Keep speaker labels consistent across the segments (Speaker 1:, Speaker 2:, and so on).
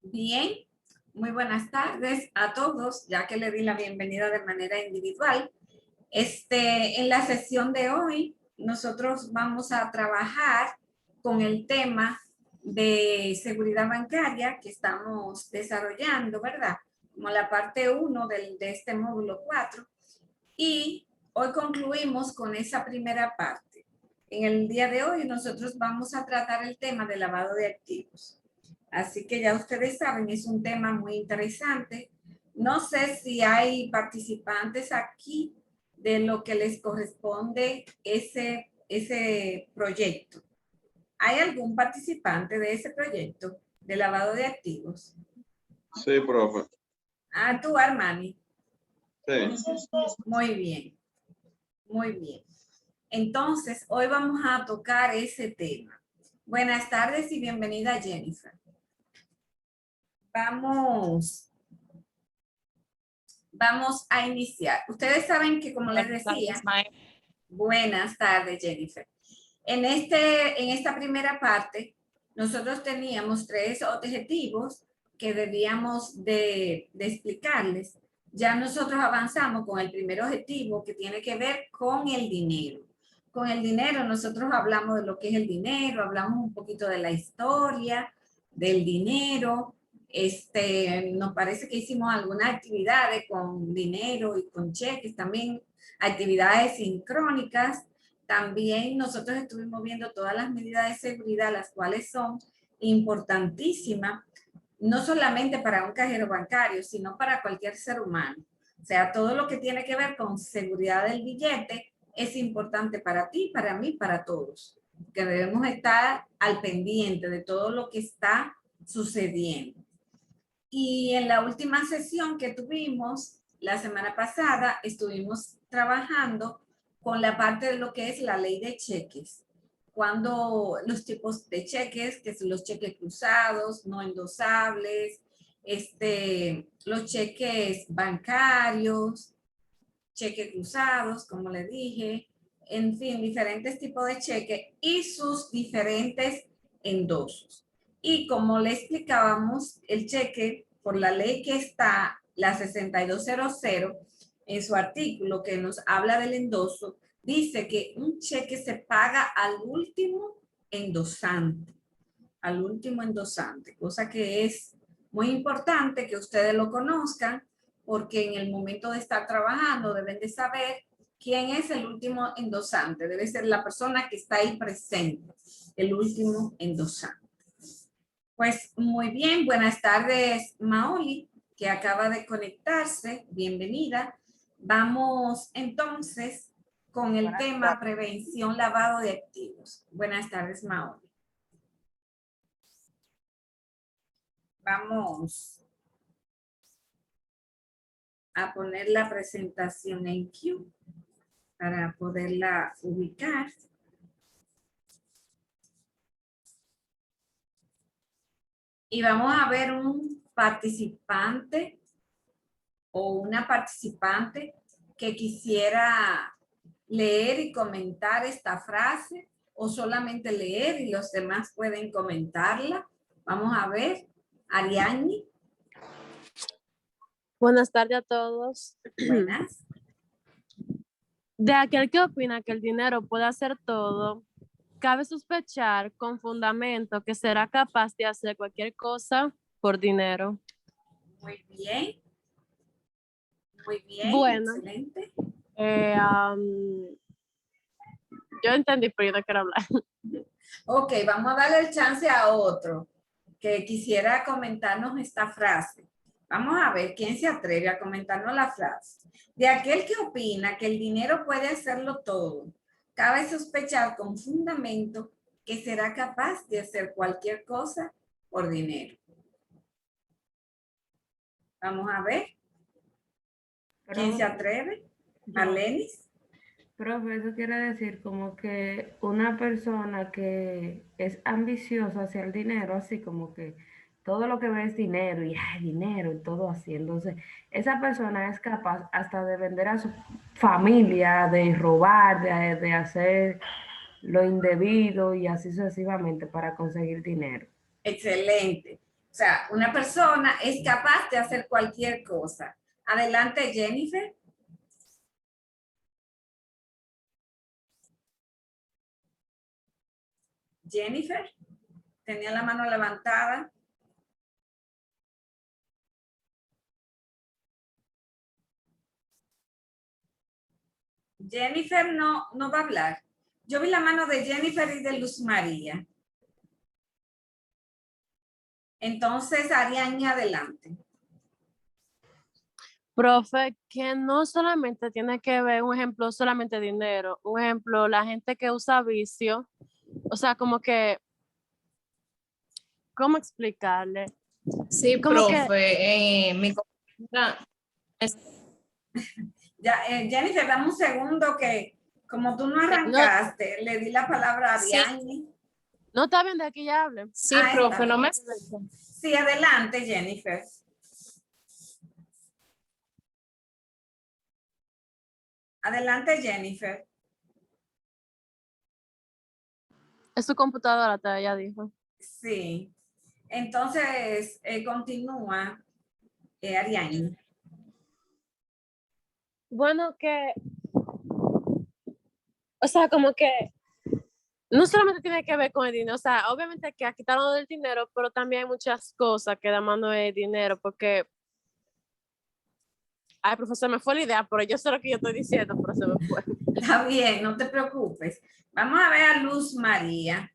Speaker 1: Bien, muy buenas tardes a todos, ya que le di la bienvenida de manera individual. En la sesión de hoy, nosotros vamos a trabajar con el tema de seguridad bancaria que estamos desarrollando, ¿verdad? Como la parte 1 de este módulo 4. Y hoy concluimos con esa primera parte. En el día de hoy, nosotros vamos a tratar el tema de lavado de activos. Así que ya ustedes saben, es un tema muy interesante. No sé si hay participantes aquí de lo que les corresponde ese proyecto. ¿Hay algún participante de ese proyecto de lavado de activos?
Speaker 2: Sí, profe.
Speaker 1: Ah, tú, Armani.
Speaker 2: Sí.
Speaker 1: Muy bien, muy bien. Entonces, hoy vamos a tocar ese tema. Buenas tardes y bienvenida, Jennifer. Vamos a iniciar. Ustedes saben que, como les decía, buenas tardes, Jennifer. En esta primera parte, nosotros teníamos 3 objetivos que debíamos de explicarles. Ya nosotros avanzamos con el primer objetivo, que tiene que ver con el dinero. Con el dinero nosotros hablamos de lo que es el dinero, hablamos un poquito de la historia del dinero. Nos parece que hicimos algunas actividades con dinero y con cheques, también actividades sincrónicas. También nosotros estuvimos viendo todas las medidas de seguridad, las cuales son importantísimas, no solamente para un cajero bancario, sino para cualquier ser humano. O sea, todo lo que tiene que ver con seguridad del billete es importante para ti, para mí, para todos. Que debemos estar al pendiente de todo lo que está sucediendo. Y en la última sesión que tuvimos la semana pasada, estuvimos trabajando con la parte de lo que es la ley de cheques. Cuando los tipos de cheques, que son los cheques cruzados, no endosables, los cheques bancarios, cheques cruzados, como le dije, en fin, diferentes tipos de cheques y sus diferentes endosos. Y como le explicábamos, el cheque, por la ley que está, la 6200, en su artículo que nos habla del endoso, dice que un cheque se paga al último endosante, cosa que es muy importante que ustedes lo conozcan, porque en el momento de estar trabajando deben de saber quién es el último endosante. Debe ser la persona que está ahí presente, el último endosante. Pues muy bien, buenas tardes, Maoli, que acaba de conectarse. Bienvenida. Vamos entonces con el tema prevención lavado de activos. Buenas tardes, Maoli. Vamos a poner la presentación en Q para poderla ubicar. Y vamos a ver un participante o una participante que quisiera leer y comentar esta frase, o solamente leer y los demás pueden comentarla. Vamos a ver. Ariadne.
Speaker 3: Buenas tardes a todos.
Speaker 1: Buenas.
Speaker 3: De aquel que opina que el dinero puede hacer todo, cabe sospechar con fundamento que será capaz de hacer cualquier cosa por dinero.
Speaker 1: Muy bien. Muy bien.
Speaker 3: Bueno,
Speaker 1: excelente.
Speaker 3: Yo entendí, pero yo no quiero hablar.
Speaker 1: Ok, vamos a darle el chance a otro que quisiera comentarnos esta frase. Vamos a ver quién se atreve a comentarnos la frase. De aquel que opina que el dinero puede hacerlo todo, cabe sospechar con fundamento que será capaz de hacer cualquier cosa por dinero. Vamos a ver. ¿Quién se atreve? Marlenis.
Speaker 4: Profe, eso quiere decir como que una persona que es ambiciosa hacia el dinero, así como que todo lo que ve es dinero y dinero y todo así. Entonces, esa persona es capaz hasta de vender a su familia, de robar, de hacer lo indebido y así sucesivamente para conseguir dinero.
Speaker 1: Excelente. O sea, una persona es capaz de hacer cualquier cosa. Adelante, Jennifer. Jennifer, tenía la mano levantada. Jennifer no va a hablar. Yo vi la mano de Jennifer y de Luz María. Entonces, Ariane, adelante.
Speaker 3: Profe, que no solamente tiene que ver, un ejemplo, solamente dinero. Un ejemplo, la gente que usa vicio, o sea, como que, ¿cómo explicarle?
Speaker 5: Sí,
Speaker 3: Como que
Speaker 5: profe, mi compañera
Speaker 1: Ya, Jennifer, dame un segundo que como tú no
Speaker 3: no,
Speaker 1: arrancaste, le di la palabra a
Speaker 5: Sí.
Speaker 1: Ariane.
Speaker 3: no está bien de aquí ya hable.
Speaker 5: Sí,
Speaker 1: Ahí
Speaker 5: profe,
Speaker 1: está.
Speaker 5: no me escucho.
Speaker 1: Sí, adelante, Jennifer. Adelante, Jennifer.
Speaker 3: Es su computadora, ya dijo.
Speaker 1: Sí. Entonces, continúa, Ariane.
Speaker 3: Bueno, o sea, como que no solamente tiene que ver con el dinero, o sea, obviamente que aquí está hablando del dinero, pero también hay muchas cosas que demando el dinero, porque, ay, profesor, me fue la idea, pero yo sé lo que yo estoy diciendo, pero se me fue.
Speaker 1: Está bien, no te preocupes. Vamos a ver a Luz María.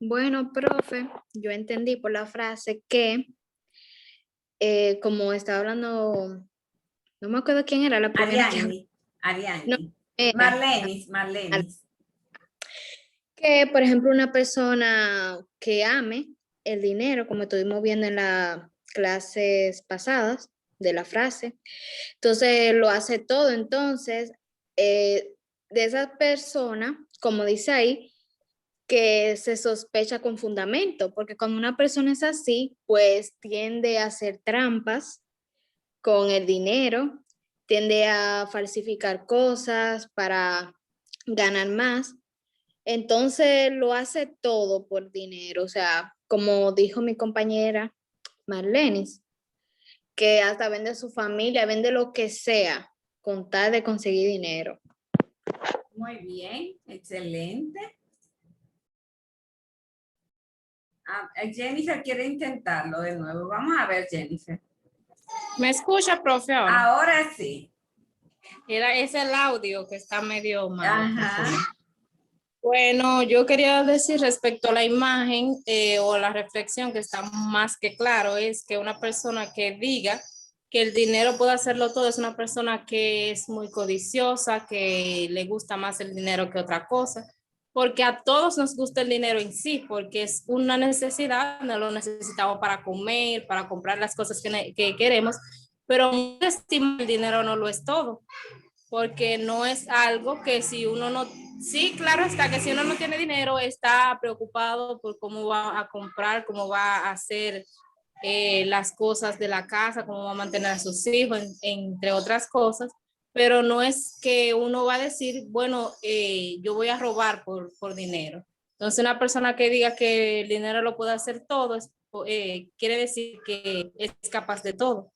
Speaker 6: Bueno, profe, yo entendí por la frase que, como estaba hablando, no me acuerdo quién era la primera que habló,
Speaker 1: Ariane.
Speaker 6: no, era
Speaker 1: Marlenis.
Speaker 6: que, por ejemplo, una persona que ame el dinero, como estuvimos viendo en las clases pasadas de la frase, entonces lo hace todo. Entonces, de esa persona, como dice ahí, que se sospecha con fundamento, porque cuando una persona es así, pues tiende a hacer trampas con el dinero, tiende a falsificar cosas para ganar más. Entonces lo hace todo por dinero, o sea, como dijo mi compañera Marlenis, que hasta vende su familia, vende lo que sea con tal de conseguir dinero.
Speaker 1: Muy bien, excelente. Jennifer quiere intentarlo de nuevo. Vamos a ver, Jennifer.
Speaker 5: ¿Me escucha, profe, ahora?
Speaker 1: Ahora sí.
Speaker 5: Es el audio que está medio mal.
Speaker 1: Ajá.
Speaker 5: Bueno, yo quería decir respecto a la imagen o la reflexión que está más que claro, es que una persona que diga que el dinero puede hacerlo todo es una persona que es muy codiciosa, que le gusta más el dinero que otra cosa, porque a todos nos gusta el dinero en sí, porque es una necesidad, no lo necesitamos para comer, para comprar las cosas que queremos, pero el dinero no lo es todo, porque no es algo que si uno no, sí, claro está que si uno no tiene dinero está preocupado por cómo va a comprar, cómo va a hacer las cosas de la casa, cómo va a mantener a sus hijos, entre otras cosas, pero no es que uno va a decir, bueno, yo voy a robar por dinero. Entonces una persona que diga que el dinero lo puede hacer todo, quiere decir que es capaz de todo.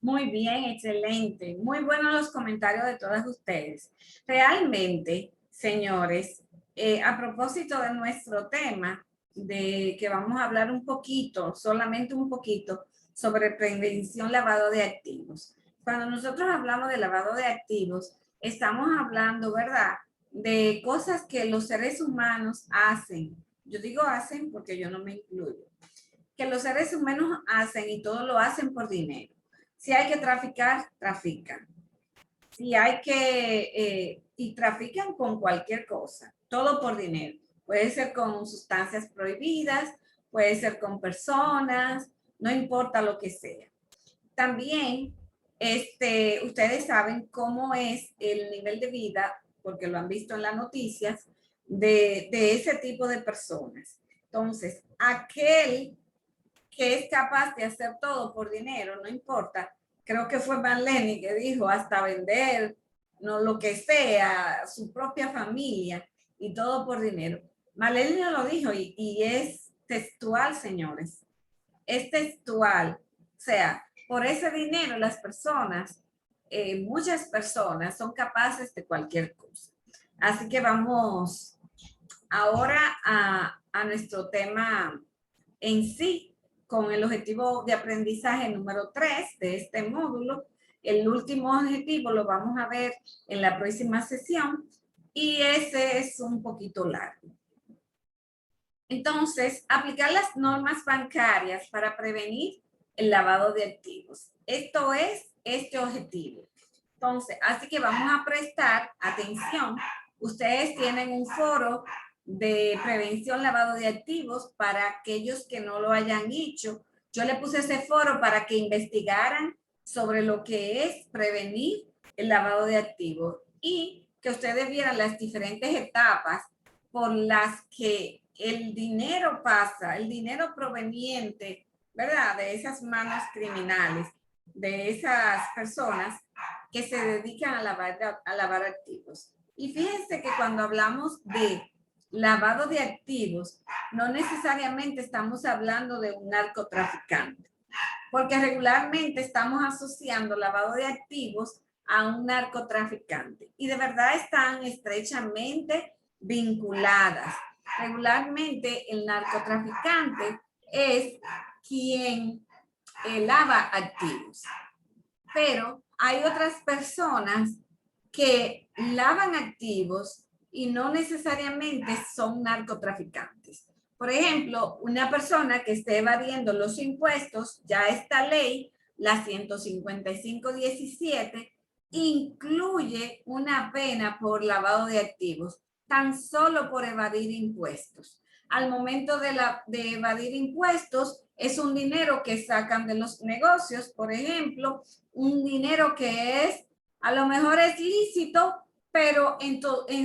Speaker 1: Muy bien, excelente. Muy buenos los comentarios de todas ustedes. Realmente, señores, a propósito de nuestro tema, de que vamos a hablar un poquito, solamente un poquito, sobre prevención lavado de activos. Cuando nosotros hablamos de lavado de activos, estamos hablando, ¿verdad?, de cosas que los seres humanos hacen. Yo digo hacen porque yo no me incluyo. Que los seres humanos hacen y todo lo hacen por dinero. Si hay que traficar, trafican. Si hay que, y trafican con cualquier cosa, todo por dinero. Puede ser con sustancias prohibidas, puede ser con personas, no importa lo que sea. También, ustedes saben cómo es el nivel de vida, porque lo han visto en las noticias, de ese tipo de personas. Entonces, aquel que es capaz de hacer todo por dinero, no importa. Creo que fue Marlene que dijo hasta vender, no lo que sea, su propia familia y todo por dinero. Malenia lo dijo y es textual, señores. Es textual. O sea, por ese dinero las personas, muchas personas son capaces de cualquier cosa. Así que vamos ahora a nuestro tema en sí, con el objetivo de aprendizaje número 3 de este módulo. El último objetivo lo vamos a ver en la próxima sesión y ese es un poquito largo. Entonces, aplicar las normas bancarias para prevenir el lavado de activos. Esto es este objetivo. Entonces, así que vamos a prestar atención. Ustedes tienen un foro de prevención lavado de activos para aquellos que no lo hayan hecho. Yo le puse ese foro para que investigaran sobre lo que es prevenir el lavado de activos y que ustedes vieran las diferentes etapas por las que el dinero pasa, el dinero proveniente, ¿verdad? De esas manos criminales, de esas personas que se dedican a lavar activos. Y fíjense que cuando hablamos de lavado de activos, no necesariamente estamos hablando de un narcotraficante, porque regularmente estamos asociando lavado de activos a un narcotraficante y de verdad están estrechamente vinculadas. Regularmente el narcotraficante es quien lava activos, pero hay otras personas que lavan activos y no necesariamente son narcotraficantes. Por ejemplo, una persona que esté evadiendo los impuestos, ya esta ley, la 155.17, incluye una pena por lavado de activos, tan solo por evadir impuestos. Al momento de evadir impuestos, es un dinero que sacan de los negocios, por ejemplo, un dinero que es, a lo mejor es lícito, pero en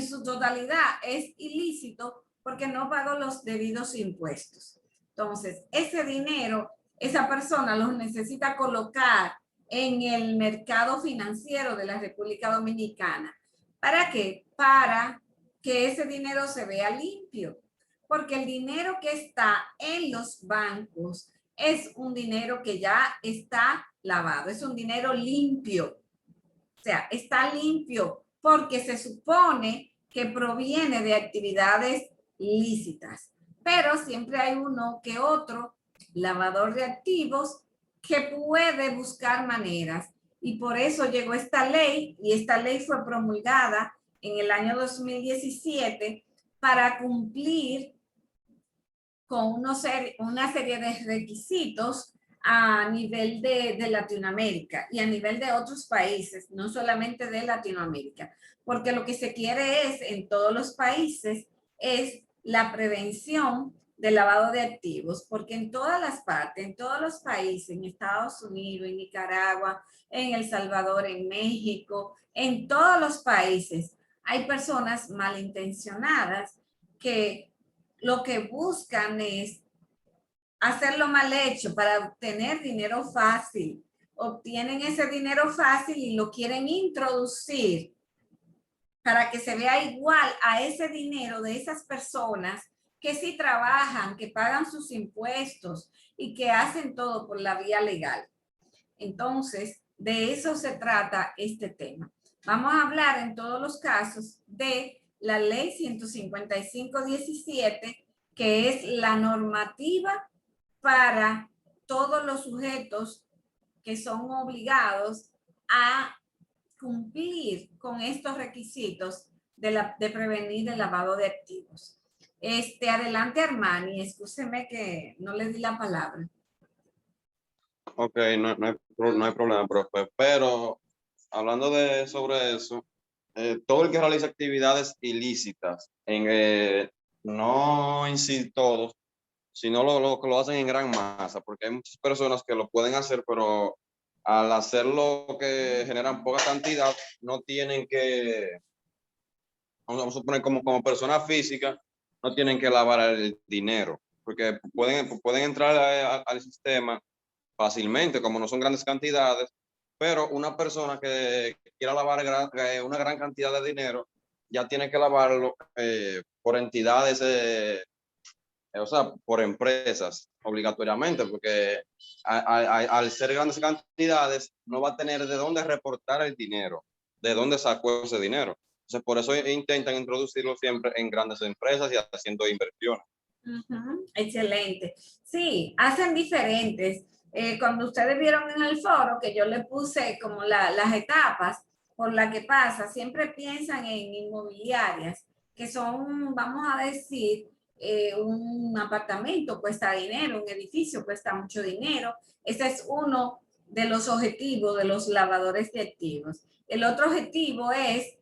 Speaker 1: su totalidad es ilícito porque no pagó los debidos impuestos. Entonces, ese dinero, esa persona los necesita colocar en el mercado financiero de la República Dominicana. ¿Para qué? Para que ese dinero se vea limpio, porque el dinero que está en los bancos es un dinero que ya está lavado, es un dinero limpio. O sea, está limpio porque se supone que proviene de actividades lícitas, pero siempre hay uno que otro lavador de activos que puede buscar maneras y por eso llegó esta ley y esta ley fue promulgada en el año 2017 para cumplir con una serie de requisitos a nivel de Latinoamérica y a nivel de otros países, no solamente de Latinoamérica, porque lo que se quiere es, en todos los países, es la prevención del lavado de activos, porque en todas las partes, en todos los países, en Estados Unidos, en Nicaragua, en El Salvador, en México, en todos los países, hay personas malintencionadas que lo que buscan es hacerlo mal hecho para obtener dinero fácil. Obtienen ese dinero fácil y lo quieren introducir para que se vea igual a ese dinero de esas personas que sí trabajan, que pagan sus impuestos y que hacen todo por la vía legal. Entonces, de eso se trata este tema. Vamos a hablar en todos los casos de la ley 155.17, que es la normativa para todos los sujetos que son obligados a cumplir con estos requisitos de prevenir el lavado de activos. Adelante, Armani, excúseme que no le di la palabra.
Speaker 2: Ok, no hay problema, profe. Pero hablando sobre eso, todo el que realiza actividades ilícitas, no en sí todos, sino lo hacen en gran masa, porque hay muchas personas que lo pueden hacer, pero al hacerlo que generan poca cantidad, no tienen que, vamos a suponer como persona física, no tienen que lavar el dinero, porque pueden entrar al sistema fácilmente, como no son grandes cantidades, pero una persona que quiera lavar una gran cantidad de dinero ya tiene que lavarlo por entidades, o sea, por empresas, obligatoriamente, porque al ser grandes cantidades, no va a tener de dónde reportar el dinero, de dónde sacó ese dinero. Entonces, por eso intentan introducirlo siempre en grandes empresas y haciendo inversiones.
Speaker 1: Excelente. Sí, hacen diferentes. Cuando ustedes vieron en el foro que yo le puse como las etapas por las que pasa, siempre piensan en inmobiliarias, que son, vamos a decir, un apartamento cuesta dinero, un edificio cuesta mucho dinero. Ese es uno de los objetivos de los lavadores de activos. El otro objetivo es,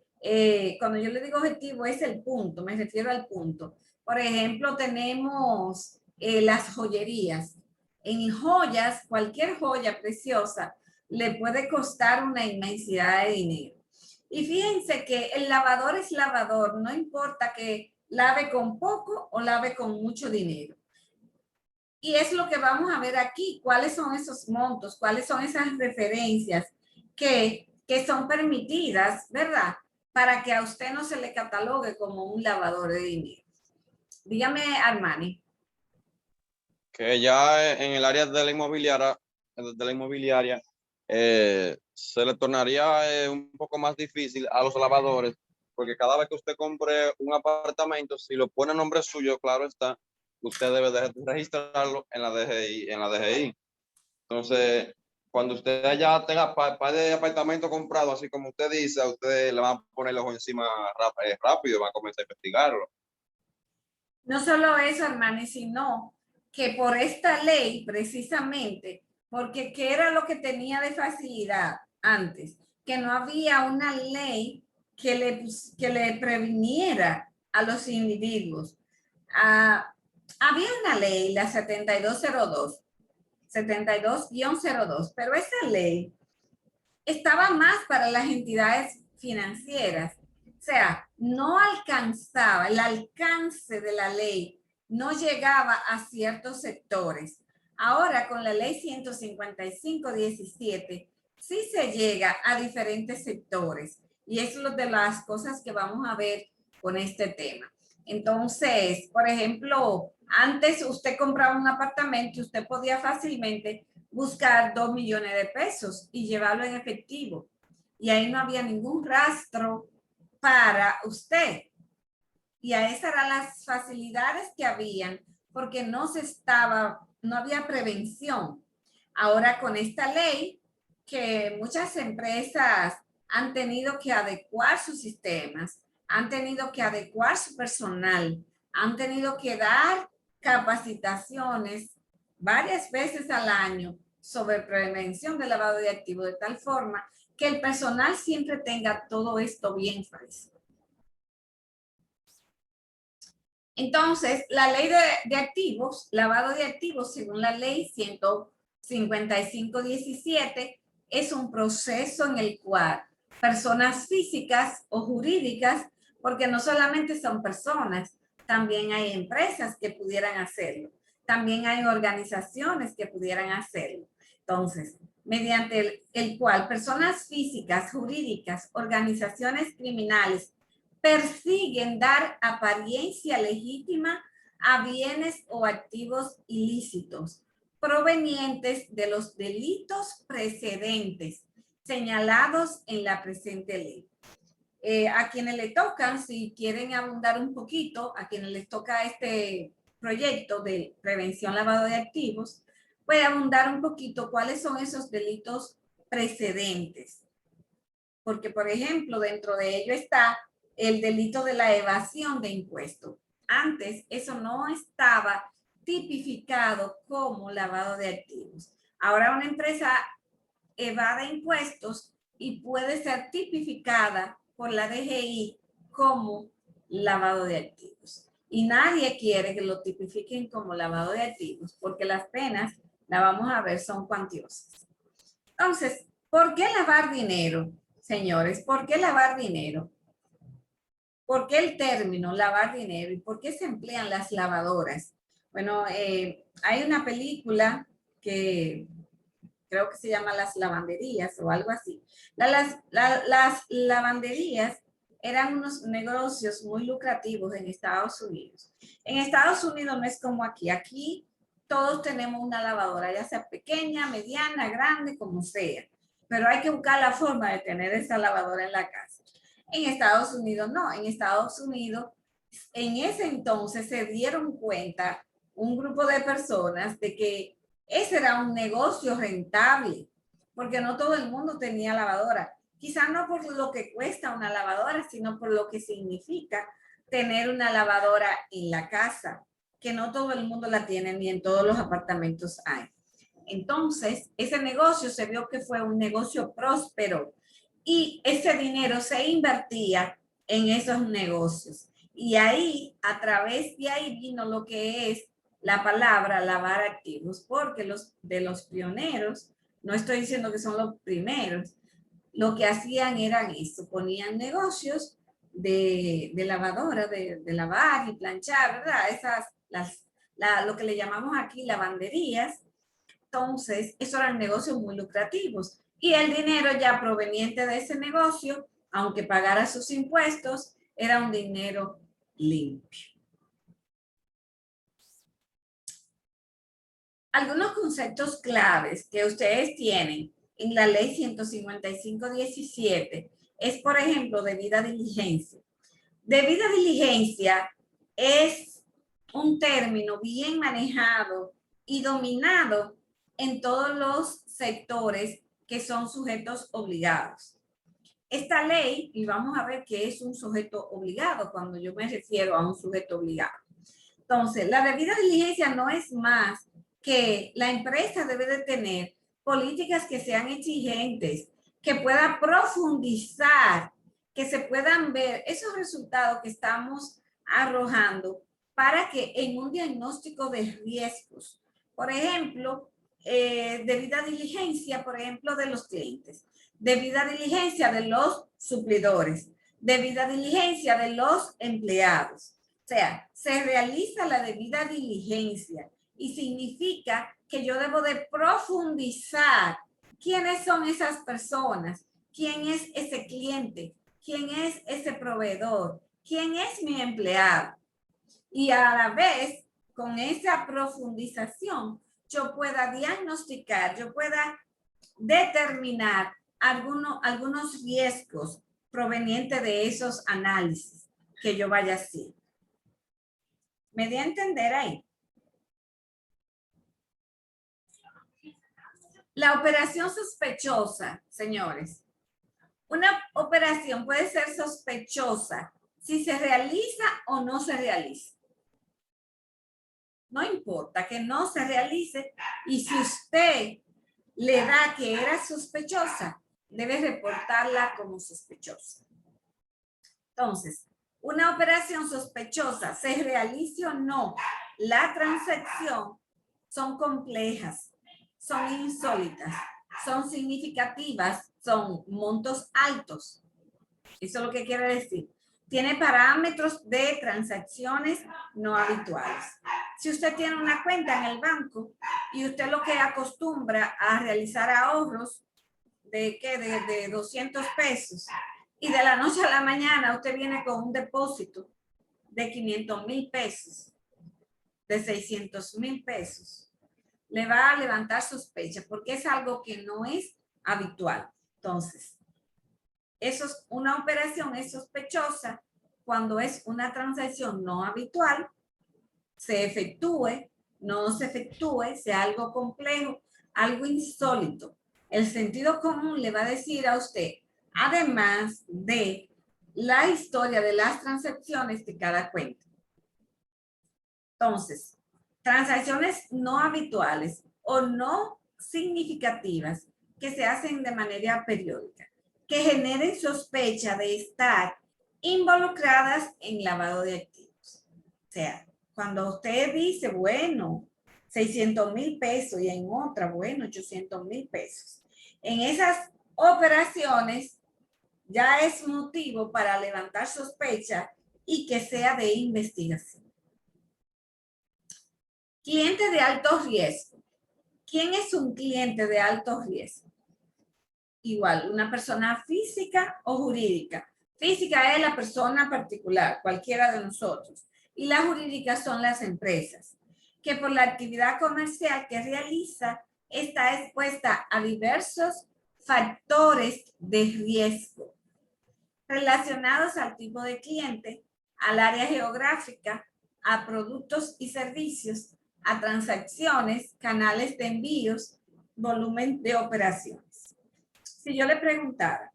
Speaker 1: cuando yo le digo objetivo, es el punto, me refiero al punto. Por ejemplo, tenemos las joyerías. En joyas, cualquier joya preciosa le puede costar una inmensidad de dinero. Y fíjense que el lavador es lavador, no importa que lave con poco o lave con mucho dinero. Y es lo que vamos a ver aquí, cuáles son esos montos, cuáles son esas referencias que son permitidas, ¿verdad? Para que a usted no se le catalogue como un lavador de dinero. Dígame, Armani.
Speaker 2: Que ya en el área de la inmobiliaria se le tornaría un poco más difícil a los lavadores, porque cada vez que usted compre un apartamento, si lo pone a nombre suyo, claro está, usted debe de registrarlo en la DGI. Entonces, cuando usted ya tenga par de apartamentos comprados, así como usted dice, a usted le van a poner el ojo encima rápido, va a comenzar a investigarlo.
Speaker 1: No solo eso, Armani, sino que por esta ley, precisamente, porque ¿qué era lo que tenía de facilidad antes? Que no había una ley que le previniera a los individuos. Había una ley, la 7202, pero esa ley estaba más para las entidades financieras. O sea, no alcanzaba, el alcance de la ley no llegaba a ciertos sectores. Ahora, con la ley 155/17, sí se llega a diferentes sectores. Y es lo de las cosas que vamos a ver con este tema. Entonces, por ejemplo, antes usted compraba un apartamento y usted podía fácilmente buscar 2 millones de pesos y llevarlo en efectivo. Y ahí no había ningún rastro para usted. Y a esas eran las facilidades que habían porque no había prevención. Ahora con esta ley, que muchas empresas han tenido que adecuar sus sistemas, han tenido que adecuar su personal, han tenido que dar capacitaciones varias veces al año sobre prevención del lavado de activos, de tal forma que el personal siempre tenga todo esto bien fresco. Entonces, la ley de activos, lavado de activos, según la ley 155/17, es un proceso en el cual personas físicas o jurídicas, porque no solamente son personas, también hay empresas que pudieran hacerlo, también hay organizaciones que pudieran hacerlo. Entonces, mediante el cual personas físicas, jurídicas, organizaciones criminales persiguen dar apariencia legítima a bienes o activos ilícitos provenientes de los delitos precedentes señalados en la presente ley. A quienes le tocan, si quieren abundar un poquito, a quienes les toca este proyecto de prevención lavado de activos, puede abundar un poquito cuáles son esos delitos precedentes. Porque, por ejemplo, dentro de ello está el delito de la evasión de impuestos. Antes eso no estaba tipificado como lavado de activos. Ahora una empresa evade impuestos y puede ser tipificada por la DGI como lavado de activos. Y nadie quiere que lo tipifiquen como lavado de activos porque las penas, la vamos a ver, son cuantiosas. Entonces, ¿por qué lavar dinero, señores? ¿Por qué lavar dinero? ¿Por qué el término lavar dinero y por qué se emplean las lavadoras? Bueno, hay una película que creo que se llama Las Lavanderías o algo así. Las lavanderías eran unos negocios muy lucrativos en Estados Unidos. En Estados Unidos no es como aquí. Aquí todos tenemos una lavadora, ya sea pequeña, mediana, grande, como sea. Pero hay que buscar la forma de tener esa lavadora en la casa. En Estados Unidos no. En Estados Unidos, en ese entonces se dieron cuenta un grupo de personas de que ese era un negocio rentable, porque no todo el mundo tenía lavadora. Quizás no por lo que cuesta una lavadora, sino por lo que significa tener una lavadora en la casa, que no todo el mundo la tiene ni en todos los apartamentos hay. Entonces, ese negocio se vio que fue un negocio próspero y ese dinero se invertía en esos negocios. Y ahí, a través de ahí vino lo que es la palabra lavar activos, porque los pioneros, no estoy diciendo que son los primeros, lo que hacían eran esto, ponían negocios de lavadora, de lavar y planchar, ¿verdad? Lo que le llamamos aquí lavanderías. Entonces, esos eran negocios muy lucrativos. Y el dinero ya proveniente de ese negocio, aunque pagara sus impuestos, era un dinero limpio. Algunos conceptos claves que ustedes tienen en la ley 155/17 es, por ejemplo, debida diligencia. Debida diligencia es un término bien manejado y dominado en todos los sectores que son sujetos obligados. Esta ley, y vamos a ver qué es un sujeto obligado cuando yo me refiero a un sujeto obligado. Entonces, la debida diligencia no es más que la empresa debe de tener políticas que sean exigentes, que pueda profundizar, que se puedan ver esos resultados que estamos arrojando para que en un diagnóstico de riesgos, por ejemplo, debida diligencia, por ejemplo, de los clientes, debida diligencia de los suplidores, debida diligencia de los empleados. O sea, se realiza la debida diligencia y significa que yo debo de profundizar quiénes son esas personas, quién es ese cliente, quién es ese proveedor, quién es mi empleado. Y a la vez, con esa profundización, yo pueda diagnosticar, yo pueda determinar algunos riesgos provenientes de esos análisis que yo vaya a hacer. ¿Me di a entender ahí? La operación sospechosa, señores. Una operación puede ser sospechosa si se realiza o no se realiza. No importa que no se realice, y si usted le da que era sospechosa, debe reportarla como sospechosa. Entonces, una operación sospechosa, se realice o no la transacción, son complejas, son insólitas, son significativas, son montos altos. Eso es lo que quiere decir. Tiene parámetros de transacciones no habituales. Si usted tiene una cuenta en el banco y usted lo que acostumbra a realizar ahorros de 200 pesos y de la noche a la mañana usted viene con un depósito de 500,000 pesos, de 600,000 pesos, le va a levantar sospecha porque es algo que no es habitual. Entonces, una operación es sospechosa cuando es una transacción no habitual, se efectúe, no se efectúe, sea algo complejo, algo insólito. El sentido común le va a decir a usted, además de la historia de las transacciones de cada cuenta. Entonces, transacciones no habituales o no significativas que se hacen de manera periódica, que generen sospecha de estar involucradas en lavado de activos. O sea, cuando usted dice, bueno, 600,000 pesos y en otra, bueno, 800,000 pesos. En esas operaciones ya es motivo para levantar sospecha y que sea de investigación. Cliente de alto riesgo. ¿Quién es un cliente de alto riesgo? Igual, una persona física o jurídica. Física es la persona particular, cualquiera de nosotros. Y la jurídica son las empresas, que por la actividad comercial que realiza está expuesta a diversos factores de riesgo relacionados al tipo de cliente, al área geográfica, a productos y servicios, a transacciones, canales de envíos, volumen de operaciones. Si yo le preguntara,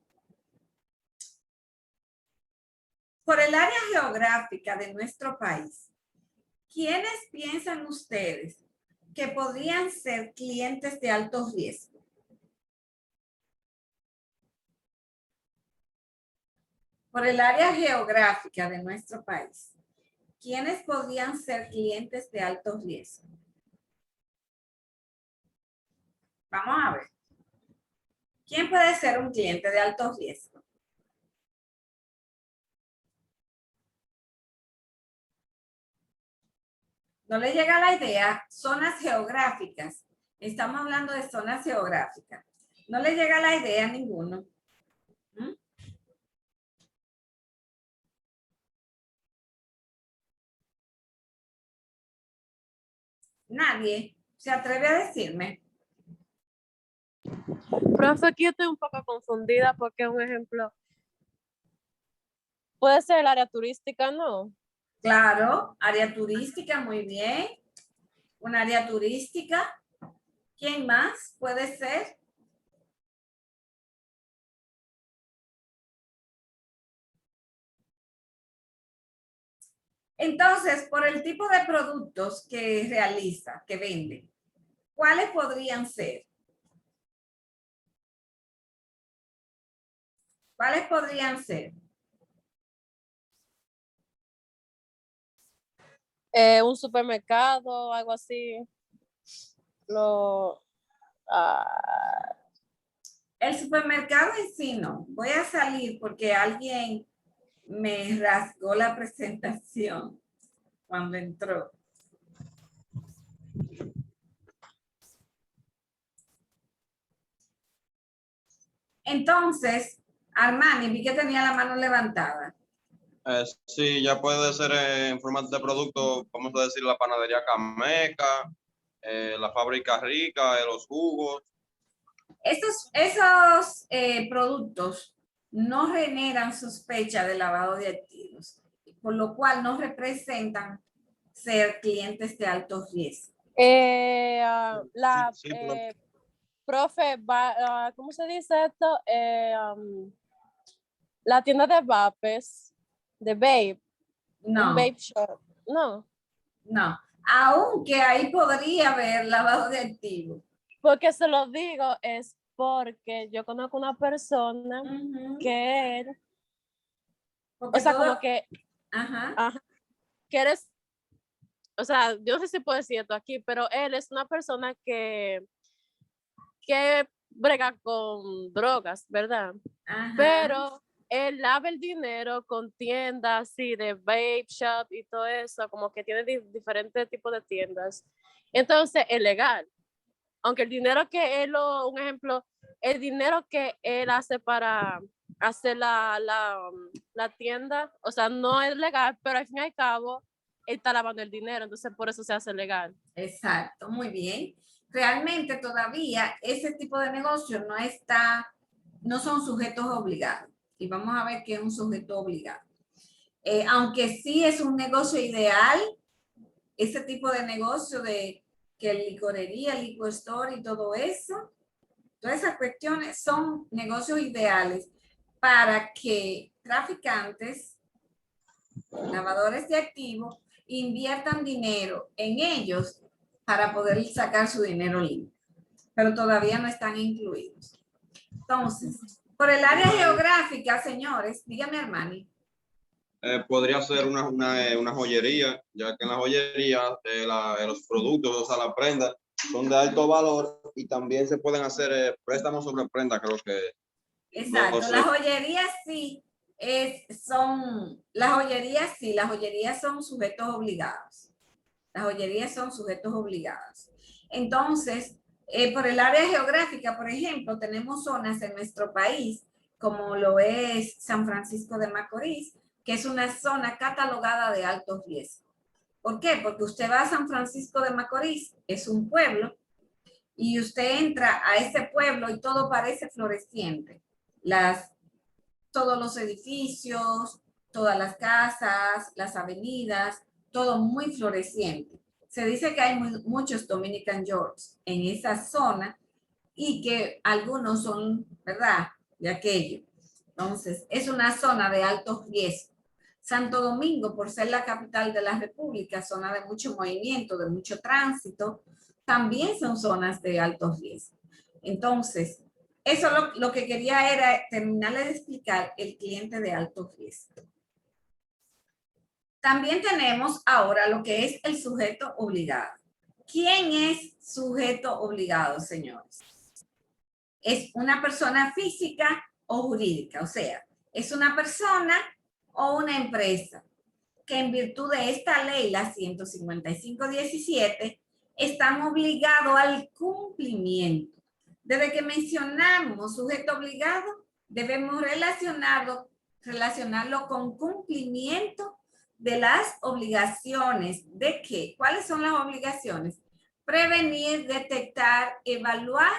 Speaker 1: por el área geográfica de nuestro país, ¿quiénes piensan ustedes que podrían ser clientes de alto riesgo? Por el área geográfica de nuestro país, ¿quiénes podrían ser clientes de alto riesgo? Vamos a ver. ¿Quién puede ser un cliente de alto riesgo? ¿No le llega la idea? Zonas geográficas. Estamos hablando de zonas geográficas. ¿No le llega la idea a ninguno? ¿Mm? Nadie se atreve a decirme.
Speaker 3: Profe, aquí estoy un poco confundida porque un ejemplo puede ser el área turística, ¿no?
Speaker 1: Claro, área turística, muy bien. Un área turística. ¿Quién más puede ser? Entonces, por el tipo de productos que realiza, que vende, ¿cuáles podrían ser? ¿Cuáles podrían ser?
Speaker 3: Un supermercado, algo así.
Speaker 1: El supermercado en sí no. Voy a salir porque alguien me rasgó la presentación cuando entró. Entonces, Armani, vi que tenía la mano levantada.
Speaker 2: Sí, ya puede ser en formato de producto, vamos a decir, la panadería Cameca, la fábrica Rica, los jugos.
Speaker 1: Esos productos no generan sospecha de lavado de activos, por lo cual no representan ser clientes de alto riesgo.
Speaker 3: Profe, ¿cómo se dice esto? La tienda de vapes, de vape,
Speaker 1: No,
Speaker 3: un vape shop, no.
Speaker 1: no. Aunque ahí podría haber lavado de activos.
Speaker 3: Porque se lo digo es porque yo conozco una persona que él,
Speaker 1: Porque
Speaker 3: o sea,
Speaker 1: todo,
Speaker 3: como que, que eres, o sea, yo no sé si puedo decir esto aquí, pero él es una persona que brega con drogas, ¿verdad? Pero él lava el dinero con tiendas así de vape shop y todo eso, como que tiene diferentes tipos de tiendas. Entonces, es legal. Aunque el dinero que él, un ejemplo, el dinero que él hace para hacer la tienda, o sea, no es legal, pero al fin y al cabo, él está lavando el dinero, entonces por eso se hace legal.
Speaker 1: Exacto, muy bien. Realmente todavía ese tipo de negocio no son sujetos obligados. Y vamos a ver qué es un sujeto obligado. Aunque sí es un negocio ideal, ese tipo de negocio de que licorería, liquor store y todo eso, todas esas cuestiones son negocios ideales para que traficantes, lavadores de activos, inviertan dinero en ellos para poder sacar su dinero limpio, pero todavía no están incluidos. Entonces, por el área geográfica, señores, dígame, Armani.
Speaker 2: Podría ser una joyería, ya que en la joyería los productos, o sea, las prendas, son de alto valor y también se pueden hacer préstamos sobre prenda, creo que.
Speaker 1: Exacto,
Speaker 2: No,
Speaker 1: las joyerías sí las joyerías son sujetos obligados. Las joyerías son sujetos obligados. Entonces, por el área geográfica, por ejemplo, tenemos zonas en nuestro país como lo es San Francisco de Macorís, que es una zona catalogada de alto riesgo. ¿Por qué? Porque usted va a San Francisco de Macorís, es un pueblo, y usted entra a ese pueblo y todo parece floreciente. Todos los edificios, todas las casas, las avenidas, todo muy floreciente. Se dice que hay muchos Dominican Yorks en esa zona y que algunos son, ¿verdad?, de aquello. Entonces, es una zona de alto riesgo. Santo Domingo, por ser la capital de la República, zona de mucho movimiento, de mucho tránsito, también son zonas de alto riesgo. Entonces, eso lo que quería era terminarle de explicar el cliente de alto riesgo. También tenemos ahora lo que es el sujeto obligado. ¿Quién es sujeto obligado, señores? Es una persona física o jurídica, o sea, es una persona o una empresa que en virtud de esta ley, la 155.17, están obligados al cumplimiento. Desde que mencionamos sujeto obligado, debemos relacionarlo con cumplimiento de las obligaciones. ¿De qué? ¿Cuáles son las obligaciones? Prevenir, detectar, evaluar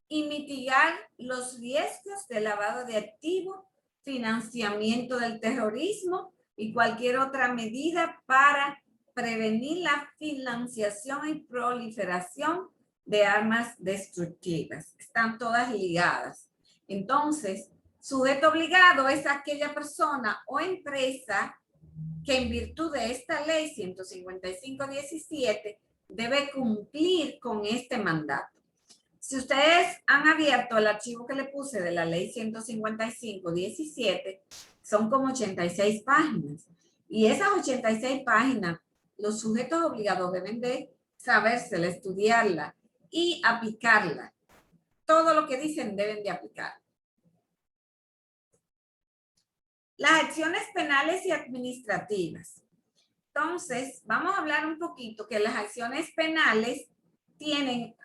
Speaker 1: y mitigar los riesgos de lavado de activos, financiamiento del terrorismo y cualquier otra medida para prevenir la financiación y proliferación de armas destructivas. Están todas ligadas. Entonces, sujeto obligado es aquella persona o empresa que en virtud de esta ley 155.17 debe cumplir con este mandato. Si ustedes han abierto el archivo que le puse de la ley 155.17, son como 86 páginas. Y esas 86 páginas, los sujetos obligados deben de sabérsela, estudiarla y aplicarla. Todo lo que dicen deben de aplicar. Las acciones penales y administrativas. Entonces, vamos a hablar un poquito que las acciones penales tienen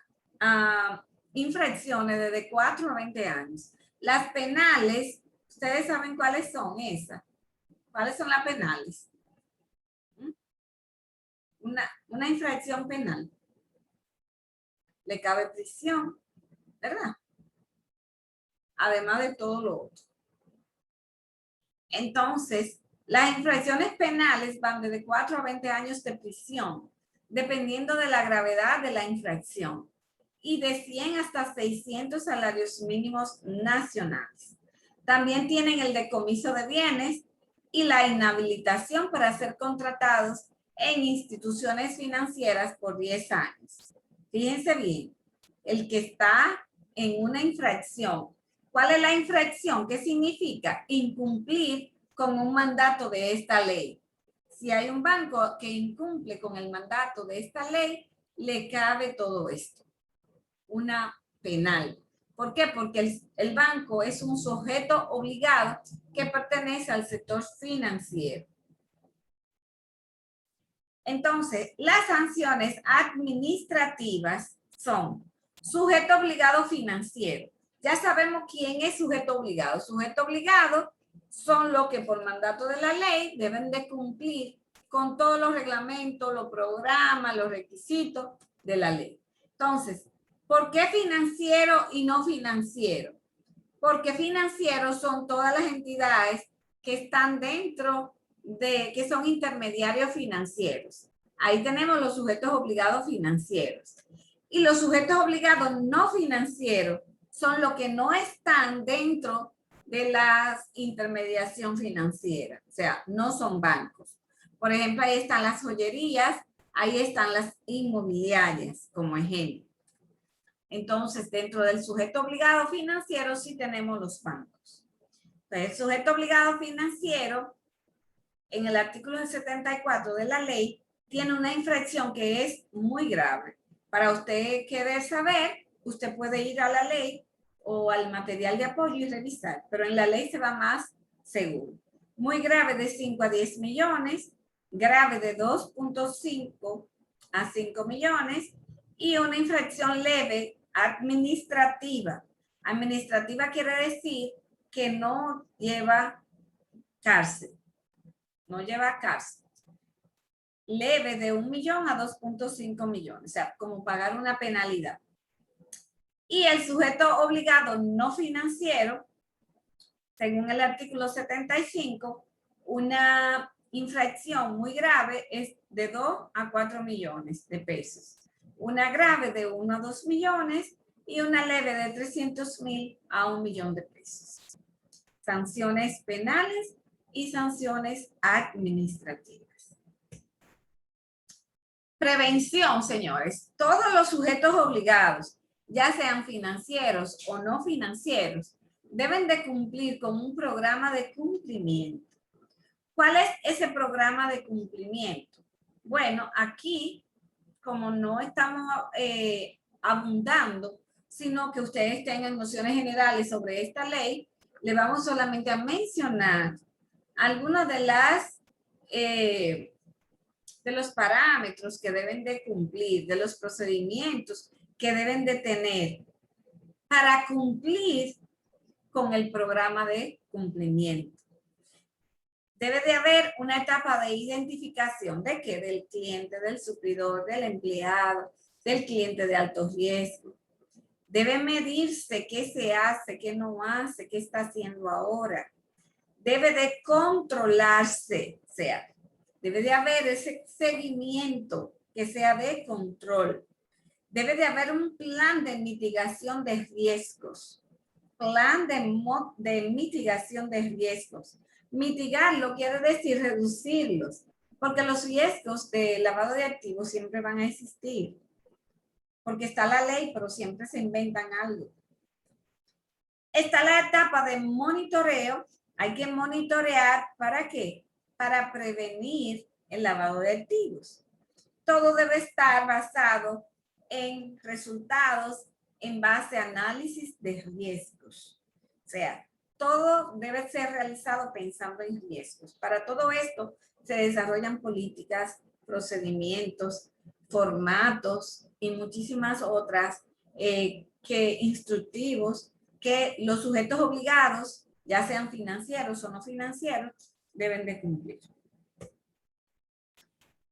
Speaker 1: infracciones de 4 a 20 años. Las penales, ustedes saben cuáles son esas. ¿Cuáles son las penales? Una infracción penal. Le cabe prisión, ¿verdad? Además de todo lo otro. Entonces, las infracciones penales van desde 4 a 20 años de prisión, dependiendo de la gravedad de la infracción, y de 100 hasta 600 salarios mínimos nacionales. También tienen el decomiso de bienes y la inhabilitación para ser contratados en instituciones financieras por 10 años. Fíjense bien, el que está en una infracción. ¿Cuál es la infracción? ¿Qué significa? Incumplir con un mandato de esta ley. Si hay un banco que incumple con el mandato de esta ley, le cabe todo esto. Una penal. ¿Por qué? Porque el banco es un sujeto obligado que pertenece al sector financiero. Entonces, las sanciones administrativas son sujeto obligado financiero. Ya sabemos quién es sujeto obligado. Sujeto obligado son los que por mandato de la ley deben de cumplir con todos los reglamentos, los programas, los requisitos de la ley. Entonces, ¿por qué financiero y no financiero? Porque financieros son todas las entidades que están dentro que son intermediarios financieros. Ahí tenemos los sujetos obligados financieros. Y los sujetos obligados no financieros son los que no están dentro de la intermediación financiera. O sea, no son bancos. Por ejemplo, ahí están las joyerías, ahí están las inmobiliarias, como ejemplo. Entonces, dentro del sujeto obligado financiero sí tenemos los bancos. Entonces, el sujeto obligado financiero, en el artículo 74 de la ley, tiene una infracción que es muy grave. Para usted querer saber, usted puede ir a la ley o al material de apoyo y revisar, pero en la ley se va más seguro. Muy grave de 5 a 10 millones, grave de 2.5 a 5 millones y una infracción leve administrativa. Administrativa quiere decir que no lleva cárcel. No lleva cárcel. Leve de 1 millón a 2.5 millones, o sea, como pagar una penalidad. Y el sujeto obligado no financiero, según el artículo 75, una infracción muy grave es de 2 a 4 millones de pesos. Una grave de 1 a 2 millones y una leve de 300,000 a 1 millón de pesos. Sanciones penales y sanciones administrativas. Prevención, señores. Todos los sujetos obligados, ya sean financieros o no financieros, deben de cumplir con un programa de cumplimiento. ¿Cuál es ese programa de cumplimiento? Bueno, aquí, como no estamos abundando, sino que ustedes tengan nociones generales sobre esta ley, le vamos solamente a mencionar algunas de las de los parámetros que deben de cumplir, de los procedimientos que deben de tener para cumplir con el programa de cumplimiento. Debe de haber una etapa de identificación de qué, del cliente, del suplidor, del empleado, del cliente de alto riesgo. Debe medirse qué se hace, qué no hace, qué está haciendo ahora. Debe de controlarse, o sea, debe de haber ese seguimiento que sea de control. Debe de haber un plan de mitigación de riesgos. Plan de mitigación de riesgos. Mitigarlo quiere decir reducirlos, porque los riesgos de lavado de activos siempre van a existir. Porque está la ley, pero siempre se inventan algo. Está la etapa de monitoreo. Hay que monitorear, ¿para qué? Para prevenir el lavado de activos. Todo debe estar basado en resultados en base a análisis de riesgos. O sea, todo debe ser realizado pensando en riesgos. Para todo esto se desarrollan políticas, procedimientos, formatos y muchísimas otras instructivos que los sujetos obligados, ya sean financieros o no financieros, deben de cumplir.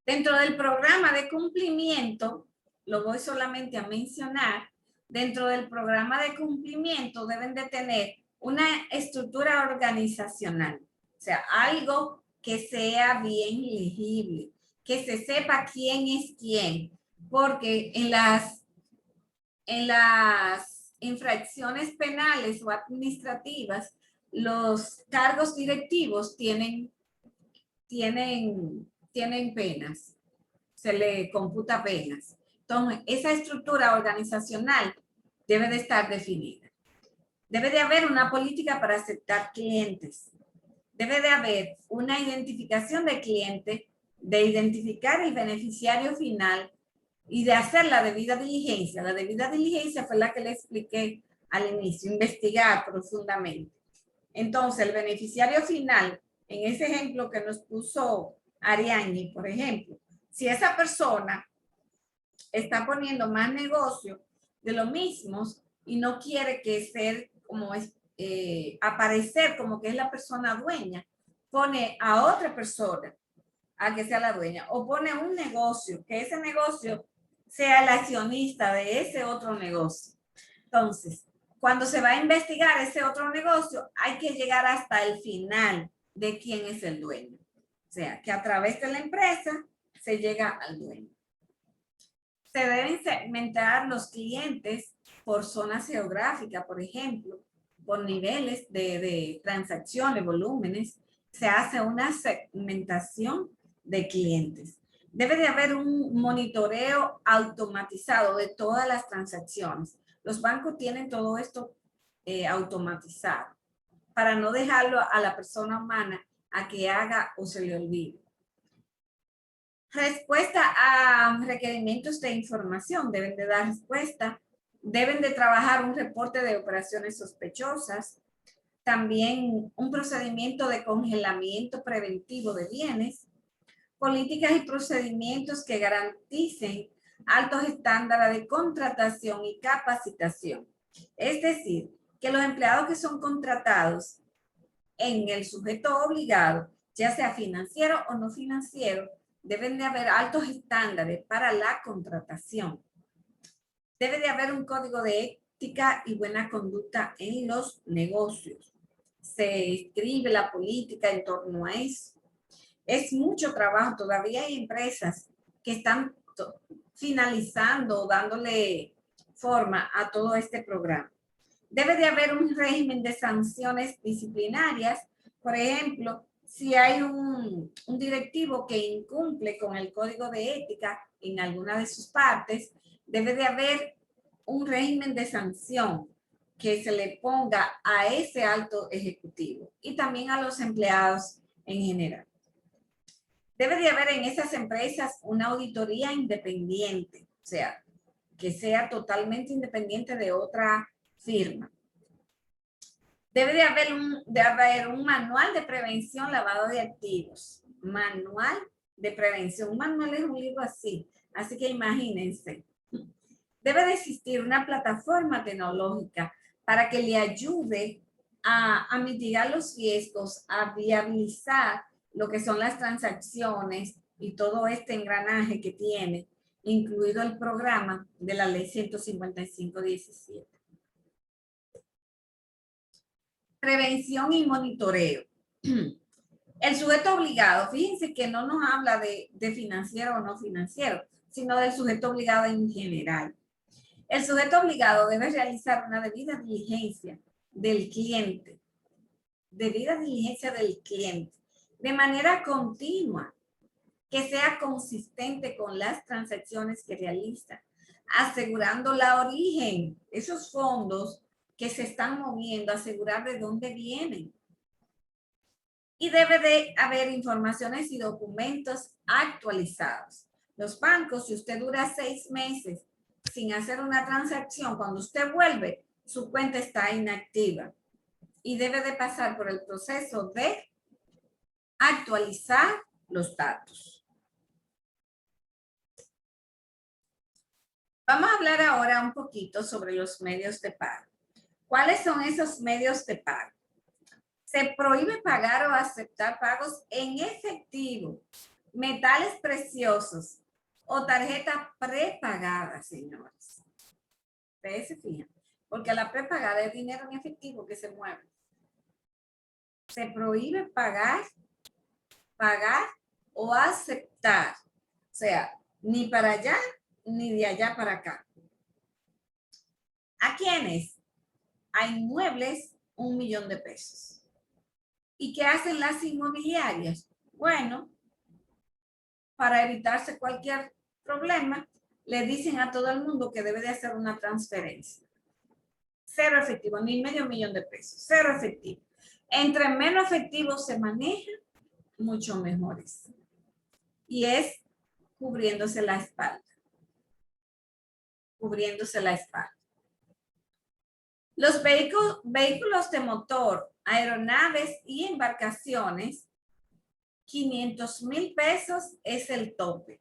Speaker 1: Dentro del programa de cumplimiento, lo voy solamente a mencionar, dentro del programa de cumplimiento deben de tener una estructura organizacional, o sea, algo que sea bien legible, que se sepa quién es quién, porque en las infracciones penales o administrativas, los cargos directivos tienen penas, se le computa penas. Entonces, esa estructura organizacional debe de estar definida. Debe de haber una política para aceptar clientes. Debe de haber una identificación de cliente, de identificar el beneficiario final y de hacer la debida diligencia. La debida diligencia fue la que le expliqué al inicio, investigar profundamente. Entonces, el beneficiario final, en ese ejemplo que nos puso Ariani, por ejemplo, si esa persona está poniendo más negocio de lo mismo y no quiere que ser como es, aparecer como que es la persona dueña, pone a otra persona a que sea la dueña o pone un negocio, que ese negocio sea el accionista de ese otro negocio. Entonces, cuando se va a investigar ese otro negocio, hay que llegar hasta el final de quién es el dueño. O sea, que a través de la empresa se llega al dueño. Se deben segmentar los clientes por zonas geográficas, por ejemplo, por niveles de transacciones, volúmenes. Se hace una segmentación de clientes. Debe de haber un monitoreo automatizado de todas las transacciones. Los bancos tienen todo esto automatizado para no dejarlo a la persona humana a que haga o se le olvide. Respuesta a requerimientos de información. Deben de dar respuesta. Deben de trabajar un reporte de operaciones sospechosas. También un procedimiento de congelamiento preventivo de bienes. Políticas y procedimientos que garanticen altos estándares de contratación y capacitación. Es decir, que los empleados que son contratados en el sujeto obligado, ya sea financiero o no financiero, deben de haber altos estándares para la contratación. Debe de haber un código de ética y buena conducta en los negocios. Se escribe la política en torno a eso. Es mucho trabajo. Todavía hay empresas que están finalizando o dándole forma a todo este programa. Debe de haber un régimen de sanciones disciplinarias. Por ejemplo, si hay un directivo que incumple con el código de ética en alguna de sus partes, debe de haber un régimen de sanción que se le ponga a ese alto ejecutivo y también a los empleados en general. Debe de haber en esas empresas una auditoría independiente, o sea, que sea totalmente independiente de otra firma. Debe de haber un manual de prevención lavado de activos. Manual de prevención. Un manual es un libro así que imagínense. Debe de existir una plataforma tecnológica para que le ayude a mitigar los riesgos, a viabilizar lo que son las transacciones y todo este engranaje que tiene, incluido el programa de la ley 155/17. Prevención y monitoreo. El sujeto obligado, fíjense que no nos habla de financiero o no financiero, sino del sujeto obligado en general. El sujeto obligado debe realizar una debida diligencia del cliente, de manera continua, que sea consistente con las transacciones que realiza, asegurando la origen, esos fondos que se están moviendo, asegurar de dónde vienen. Y debe de haber informaciones y documentos actualizados. Los bancos, si usted dura 6 meses sin hacer una transacción, cuando usted vuelve, su cuenta está inactiva y debe de pasar por el proceso de actualizar los datos. Vamos a hablar ahora un poquito sobre los medios de pago. ¿Cuáles son esos medios de pago? Se prohíbe pagar o aceptar pagos en efectivo, metales preciosos o tarjeta prepagada, señores. Ustedes se fijan, porque la prepagada es dinero en efectivo que se mueve. Se prohíbe pagar o aceptar. O sea, ni para allá, ni de allá para acá. ¿A quiénes? A inmuebles, 1 millón de pesos. ¿Y qué hacen las inmobiliarias? Bueno, para evitarse cualquier problema, le dicen a todo el mundo que debe de hacer una transferencia. 0 efectivo, ni medio millón de pesos. 0 efectivo. Entre menos efectivo se maneja, mucho mejor es. Y es cubriéndose la espalda. Cubriéndose la espalda. Los vehículos de motor, aeronaves y embarcaciones, 500,000 pesos es el tope.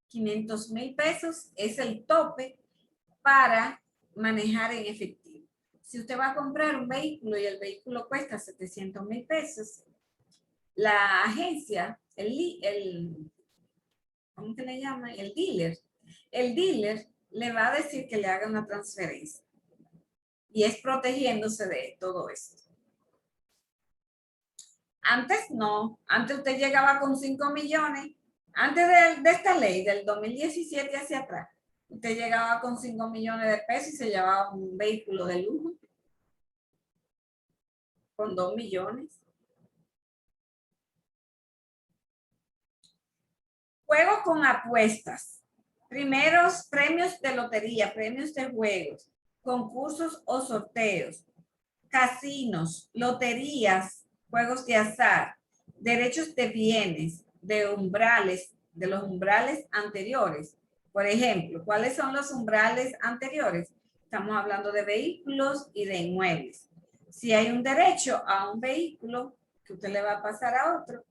Speaker 1: 500,000 pesos es el tope para manejar en efectivo. Si usted va a comprar un vehículo y el vehículo cuesta 700,000 pesos, la agencia, ¿cómo que le llama? El dealer le va a decir que le haga una transferencia. Y es protegiéndose de todo esto. Antes no, antes usted llegaba con 5 millones, antes de esta ley del 2017 hacia atrás, usted llegaba con 5 millones de pesos y se llevaba un vehículo de lujo con 2 millones. Juego con apuestas. Primeros premios de lotería, premios de juegos, concursos o sorteos, casinos, loterías, juegos de azar, derechos de bienes, de los umbrales anteriores. Por ejemplo, ¿cuáles son los umbrales anteriores? Estamos hablando de vehículos y de inmuebles. Si hay un derecho a un vehículo que usted le va a pasar a otro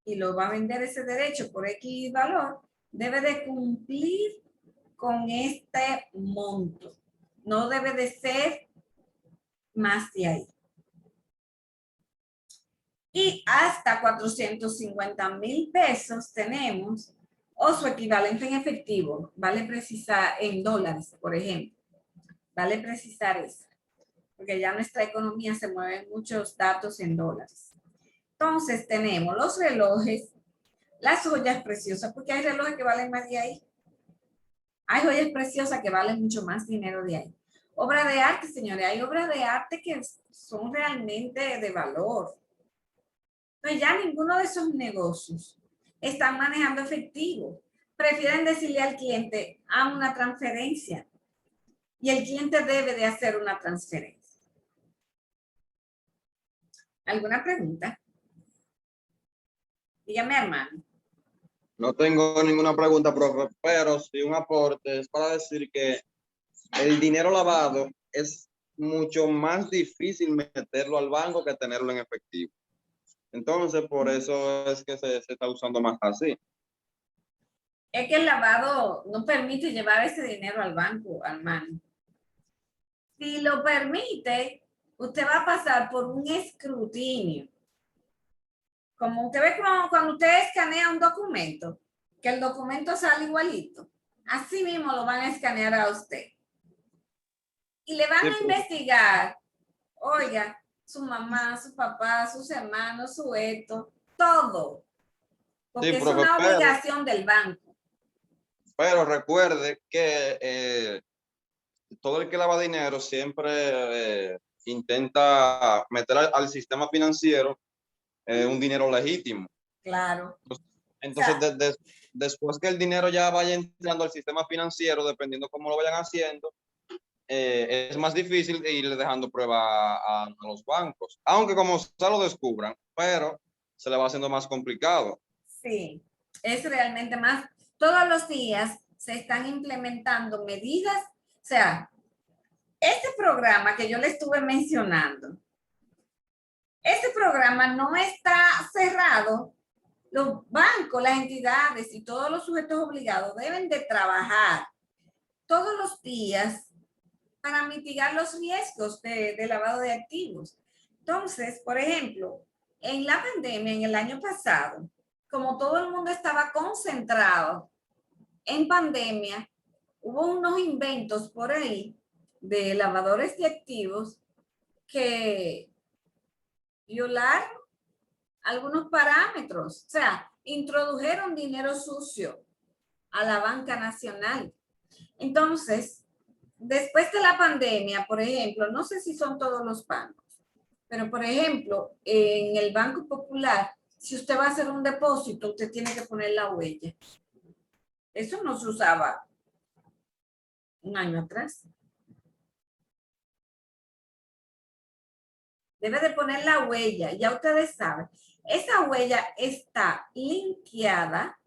Speaker 1: y lo va a vender ese derecho por X valor, debe de cumplir con este monto. No debe de ser más de ahí. Y hasta 450,000 pesos tenemos, o su equivalente en efectivo, vale precisar en dólares, por ejemplo. Vale precisar eso, porque ya nuestra economía se mueve muchos datos en dólares. Entonces tenemos los relojes, las joyas preciosas, porque hay relojes que valen más de ahí. Hay joyas preciosas que valen mucho más dinero de ahí. Obra de arte, señores, hay obras de arte que son realmente de valor. Entonces ya ninguno de esos negocios están manejando efectivo. Prefieren decirle al cliente, haz una transferencia. Y el cliente debe de hacer una transferencia. ¿Alguna pregunta? Dígame, hermano.
Speaker 2: No tengo ninguna pregunta, profe, pero sí un aporte es para decir que el dinero lavado es mucho más difícil meterlo al banco que tenerlo en efectivo. Entonces, por eso es que se está usando más así.
Speaker 1: Es que el lavado no permite llevar ese dinero al banco, hermano. Si lo permite, usted va a pasar por un escrutinio. Como usted ve cuando usted escanea un documento, que el documento sale igualito. Así mismo lo van a escanear a usted. Y le van a investigar, oiga, su mamá, su papá, sus hermanos, su esto, todo. Porque sí, es una obligación del banco.
Speaker 2: Pero recuerde que todo el que lava dinero siempre intenta meter al sistema financiero un dinero legítimo.
Speaker 1: Claro.
Speaker 2: Entonces, o sea, después que el dinero ya vaya entrando al sistema financiero, dependiendo cómo lo vayan haciendo, es más difícil irle dejando prueba a los bancos. Aunque como ya lo descubran, pero se le va haciendo más complicado.
Speaker 1: Sí, es realmente más. Todos los días se están implementando medidas. O sea, este programa que yo le estuve mencionando, este programa no está cerrado. Los bancos, las entidades y todos los sujetos obligados deben de trabajar todos los días para mitigar los riesgos de lavado de activos. Entonces, por ejemplo, en la pandemia, en el año pasado, como todo el mundo estaba concentrado en pandemia, hubo unos inventos por ahí de lavadores de activos que violaron algunos parámetros, o sea, introdujeron dinero sucio a la banca nacional. Entonces, después de la pandemia, por ejemplo, no sé si son todos los bancos, pero por ejemplo, en el Banco Popular, si usted va a hacer un depósito, usted tiene que poner la huella. Eso no se usaba un año atrás. Debe de poner la huella, ya ustedes saben. Esa huella está linkeada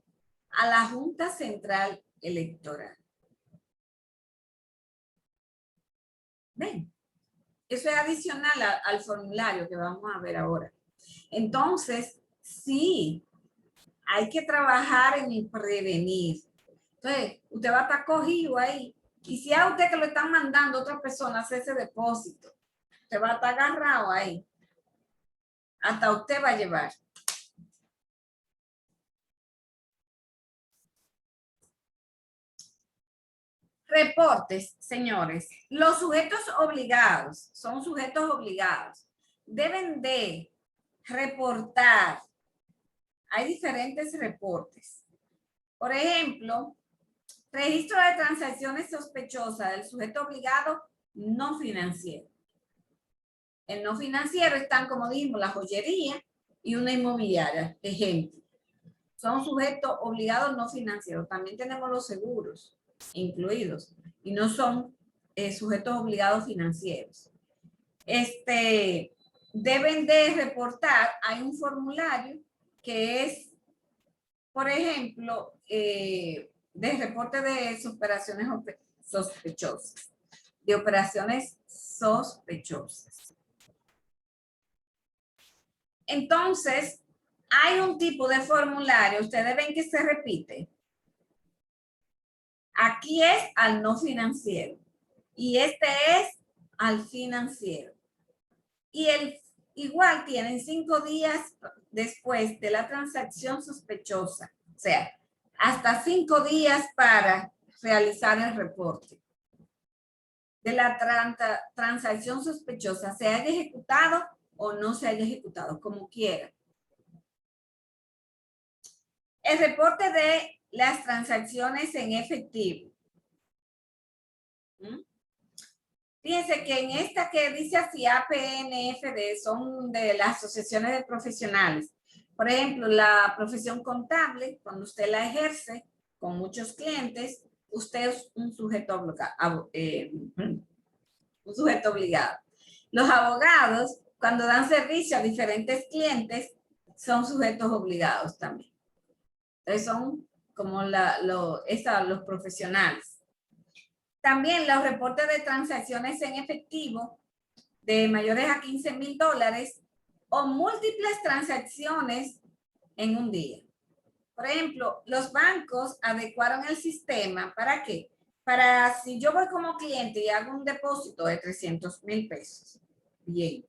Speaker 1: a la Junta Central Electoral. ¿Ven? Eso es adicional al formulario que vamos a ver ahora. Entonces, sí, hay que trabajar en prevenir. Entonces, usted va a estar cogido ahí. Y si a usted que lo están mandando a otra persona a hacer ese depósito, usted va a estar agarrado ahí. Hasta usted va a llevar. Reportes, señores. Los sujetos obligados, son sujetos obligados, deben de reportar. Hay diferentes reportes. Por ejemplo, registro de transacciones sospechosas del sujeto obligado no financiero. El no financiero están, como dijimos, la joyería y una inmobiliaria, ejemplo. Son sujetos obligados no financieros. También tenemos los seguros incluidos y no son sujetos obligados financieros. Deben de reportar, hay un formulario que es, por ejemplo, de reporte de operaciones sospechosas, de operaciones sospechosas. Entonces, hay un tipo de formulario, ustedes ven que se repite. Aquí es al no financiero y este es al financiero. Y igual tienen 5 días después de la transacción sospechosa. O sea, hasta 5 días para realizar el reporte de la transacción sospechosa, se haya ejecutado o no se haya ejecutado, como quiera. El reporte de las transacciones en efectivo. Fíjense que en esta que dice así APNFD son de las asociaciones de profesionales. Por ejemplo, la profesión contable, cuando usted la ejerce con muchos clientes, usted es un sujeto obligado. Los abogados, cuando dan servicio a diferentes clientes, son sujetos obligados también. Entonces son como los profesionales. También los reportes de transacciones en efectivo de mayores a $15,000 o múltiples transacciones en un día. Por ejemplo, los bancos adecuaron el sistema, ¿para qué? Para si yo voy como cliente y hago un depósito de $300,000. Bien.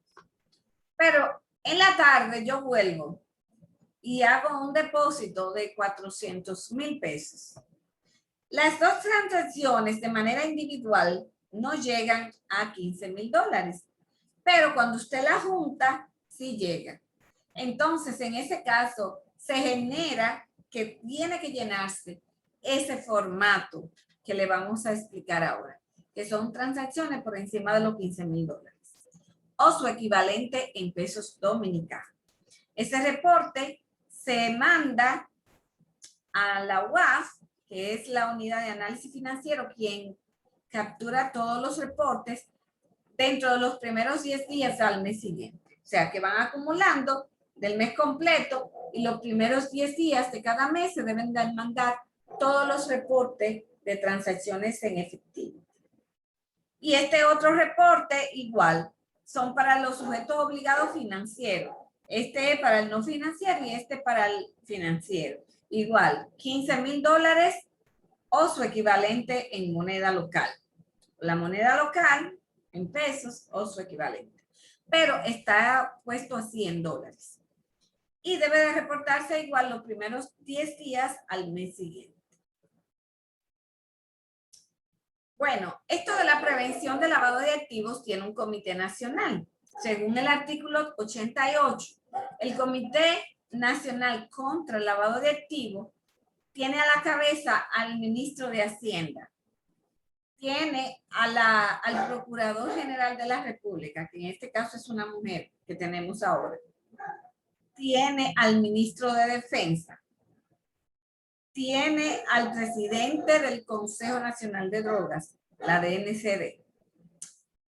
Speaker 1: Pero en la tarde yo vuelvo y hago un depósito de $400,000. Las dos transacciones de manera individual no llegan a $15,000, pero cuando usted la junta, sí llega. Entonces, en ese caso, se genera que tiene que llenarse ese formato que le vamos a explicar ahora, que son transacciones por encima de los $15,000 o su equivalente en pesos dominicanos. Ese reporte se manda a la UAF, que es la unidad de análisis financiero, quien captura todos los reportes dentro de los primeros 10 días al mes siguiente. O sea, que van acumulando del mes completo y los primeros 10 días de cada mes se deben de mandar todos los reportes de transacciones en efectivo. Y este otro reporte igual, son para los sujetos obligados financieros. Este para el no financiero y este para el financiero. Igual, $15,000 o su equivalente en moneda local. La moneda local en pesos o su equivalente. Pero está puesto así en dólares. Y debe de reportarse igual los primeros 10 días al mes siguiente. Bueno, esto de la prevención de lavado de activos tiene un comité nacional. Según el artículo 88, el Comité Nacional contra el Lavado de Activos tiene a la cabeza al ministro de Hacienda. Tiene al Procurador General de la República, que en este caso es una mujer que tenemos ahora. Tiene al ministro de Defensa. Tiene al presidente del Consejo Nacional de Drogas, la DNCD.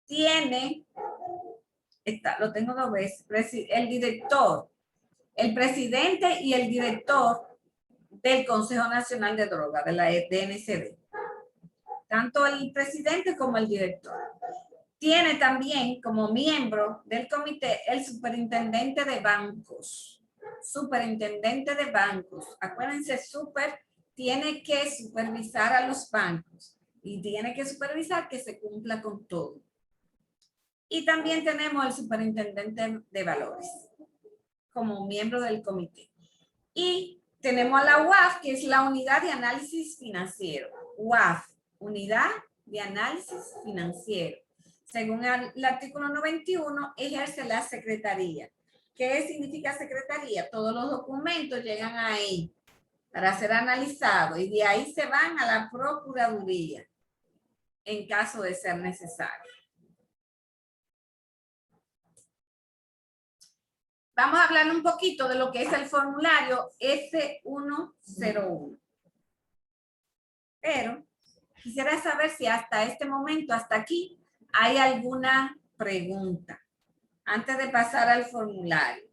Speaker 1: Tiene, lo tengo dos veces, el director, el presidente y el director del Consejo Nacional de Drogas, de la DNCD. Tanto el presidente como el director. Tiene también como miembro del comité el superintendente de bancos. Superintendente de bancos. Acuérdense, tiene que supervisar a los bancos y tiene que supervisar que se cumpla con todo. Y también tenemos el superintendente de valores como miembro del comité. Y tenemos a la UAF, que es la Unidad de Análisis Financiero. UAF, Unidad de Análisis Financiero. Según el artículo 91, ejerce la secretaría. ¿Qué significa secretaría? Todos los documentos llegan ahí para ser analizados y de ahí se van a la Procuraduría en caso de ser necesario. Vamos a hablar un poquito de lo que es el formulario F101. Pero quisiera saber si hasta este momento, hasta aquí, hay alguna pregunta antes de pasar al formulario.